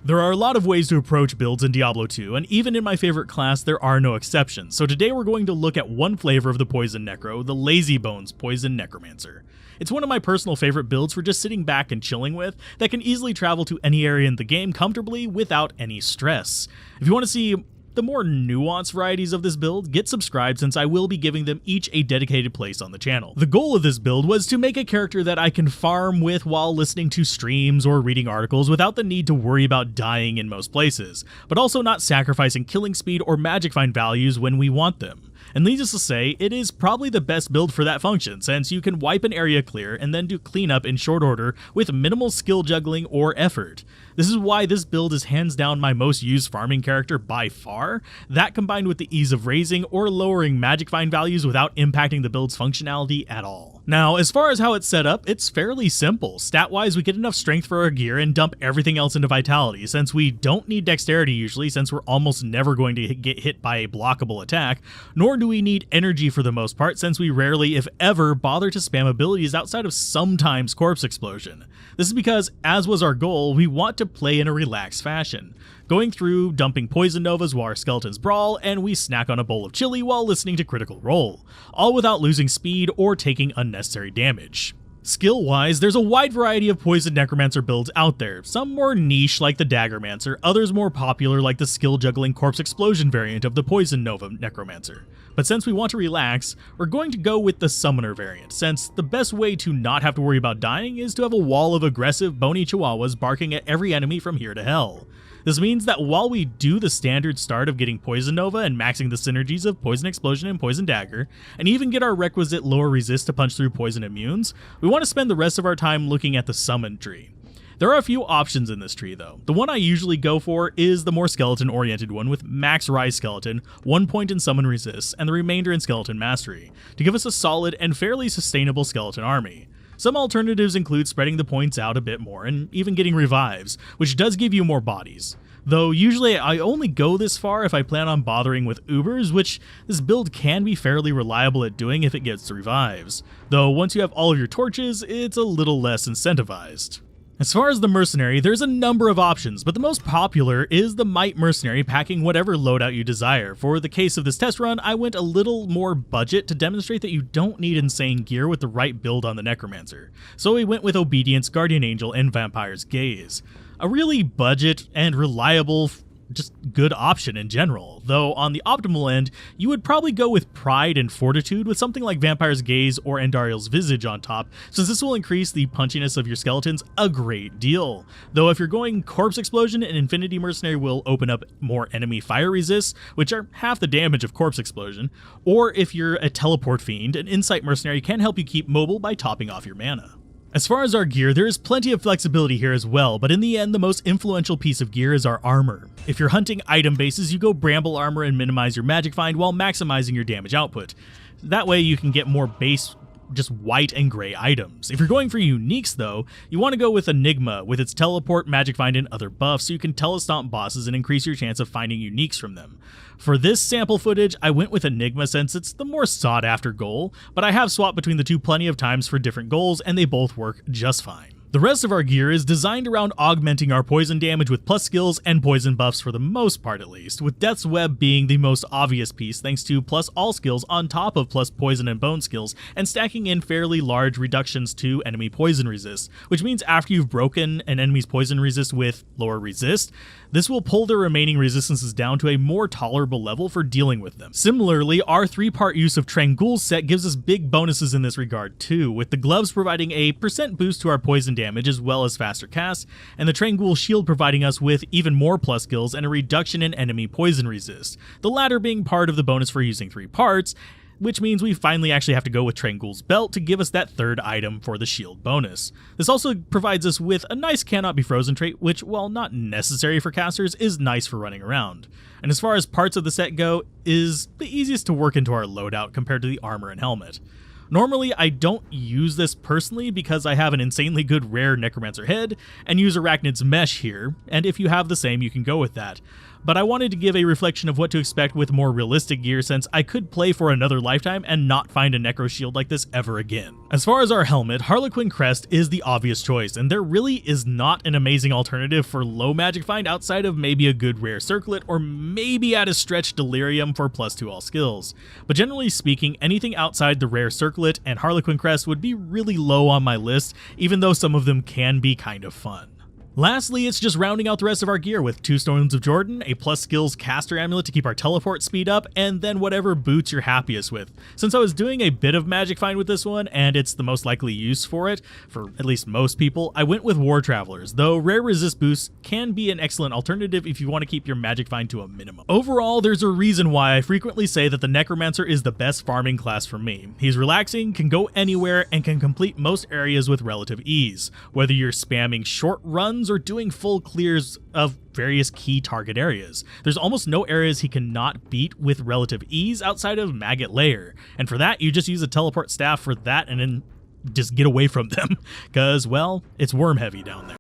There are a lot of ways to approach builds in Diablo 2, and even in my favorite class, there are no exceptions. So today we're going to look at one flavor of the Poison Necro, the Lazybones Poison Necromancer. It's one of my personal favorite builds for just sitting back and chilling with, that can easily travel to any area in the game comfortably without any stress. If you want to see the more nuanced varieties of this build, get subscribed since I will be giving them each a dedicated place on the channel. The goal of this build was to make a character that I can farm with while listening to streams or reading articles without the need to worry about dying in most places, but also not sacrificing killing speed or magic find values when we want them. And needless to say, it is probably the best build for that function, since you can wipe an area clear and then do cleanup in short order with minimal skill juggling or effort. This is why this build is hands down my most used farming character by far. That combined with the ease of raising or lowering magic find values without impacting the build's functionality at all. Now, as far as how it's set up, it's fairly simple. Stat-wise, we get enough strength for our gear and dump everything else into vitality, since we don't need dexterity usually, since we're almost never going to get hit by a blockable attack, nor do we need energy for the most part, since we rarely, if ever, bother to spam abilities outside of sometimes Corpse Explosion. This is because, as was our goal, we want to play in a relaxed fashion, going through dumping Poison Novas while our skeletons brawl, and we snack on a bowl of chili while listening to Critical Role, all without losing speed or taking unnecessary damage. Skill-wise, there's a wide variety of Poison Necromancer builds out there, some more niche like the Daggermancer, others more popular like the skill-juggling Corpse Explosion variant of the Poison Nova Necromancer. But since we want to relax, we're going to go with the Summoner variant, since the best way to not have to worry about dying is to have a wall of aggressive bony chihuahuas barking at every enemy from here to hell. This means that while we do the standard start of getting Poison Nova and maxing the synergies of Poison Explosion and Poison Dagger, and even get our requisite lower resist to punch through poison immunes, we want to spend the rest of our time looking at the Summon tree. There are a few options in this tree though. The one I usually go for is the more skeleton-oriented one with max Rise Skeleton, 1 point in Summon Resist, and the remainder in Skeleton Mastery, to give us a solid and fairly sustainable skeleton army. Some alternatives include spreading the points out a bit more and even getting revives, which does give you more bodies. Though usually I only go this far if I plan on bothering with Ubers, which this build can be fairly reliable at doing if it gets revives. Though once you have all of your torches, it's a little less incentivized. As far as the Mercenary, there's a number of options, but the most popular is the Might Mercenary packing whatever loadout you desire. For the case of this test run, I went a little more budget to demonstrate that you don't need insane gear with the right build on the Necromancer. So we went with Obedience, Guardian Angel, and Vampire's Gaze. A really budget and reliable, just good option in general, though on the optimal end, you would probably go with Pride and Fortitude with something like Vampire's Gaze or Andariel's Visage on top, since this will increase the punchiness of your skeletons a great deal. Though if you're going Corpse Explosion, an Infinity Mercenary will open up more enemy fire resists, which are half the damage of Corpse Explosion, or if you're a Teleport Fiend, an Insight Mercenary can help you keep mobile by topping off your mana. As far as our gear, there is plenty of flexibility here as well, but in the end, the most influential piece of gear is our armor. If you're hunting item bases, you go Bramble Armor and minimize your magic find while maximizing your damage output. That way you can get more base, just white and gray items. If you're going for uniques though, you want to go with Enigma with its teleport, magic find, and other buffs so you can telestomp bosses and increase your chance of finding uniques from them. For this sample footage, I went with Enigma since it's the more sought after goal, but I have swapped between the two plenty of times for different goals and they both work just fine. The rest of our gear is designed around augmenting our poison damage with plus skills and poison buffs for the most part at least, with Death's Web being the most obvious piece thanks to plus all skills on top of plus poison and bone skills, and stacking in fairly large reductions to enemy poison resist, which means after you've broken an enemy's poison resist with lower resist, this will pull their remaining resistances down to a more tolerable level for dealing with them. Similarly, our 3-part use of Trangul's set gives us big bonuses in this regard too, with the gloves providing a % boost to our poison damage as well as faster casts, and the Trangul shield providing us with even more plus skills and a reduction in enemy poison resist, the latter being part of the bonus for using 3 parts, which means we finally actually have to go with Trangul's belt to give us that third item for the shield bonus. This also provides us with a nice Cannot Be Frozen trait, which, while not necessary for casters, is nice for running around. And as far as parts of the set go, is the easiest to work into our loadout compared to the armor and helmet. Normally, I don't use this personally because I have an insanely good rare Necromancer head and use Arachnid's Mesh here, and if you have the same, you can go with that. but I wanted to give a reflection of what to expect with more realistic gear, since I could play for another lifetime and not find a necro shield like this ever again. As far as our helmet, Harlequin Crest is the obvious choice, and there really is not an amazing alternative for low magic find outside of maybe a good rare circlet, or maybe at a stretch Delirium for +2 all skills. But generally speaking, anything outside the rare circlet and Harlequin Crest would be really low on my list, even though some of them can be kind of fun. Lastly, it's just rounding out the rest of our gear with 2 Stones of Jordan, a plus skills caster amulet to keep our teleport speed up, and then whatever boots you're happiest with. Since I was doing a bit of magic find with this one, and it's the most likely use for it, for at least most people, I went with War Travelers, though rare resist boosts can be an excellent alternative if you want to keep your magic find to a minimum. Overall, there's a reason why I frequently say that the Necromancer is the best farming class for me. He's relaxing, can go anywhere, and can complete most areas with relative ease, whether you're spamming short runs or doing full clears of various key target areas. There's almost no areas he cannot beat with relative ease outside of Maggot Lair, and for that you just use a teleport staff for that and then just get away from them, because, well, it's worm heavy down there.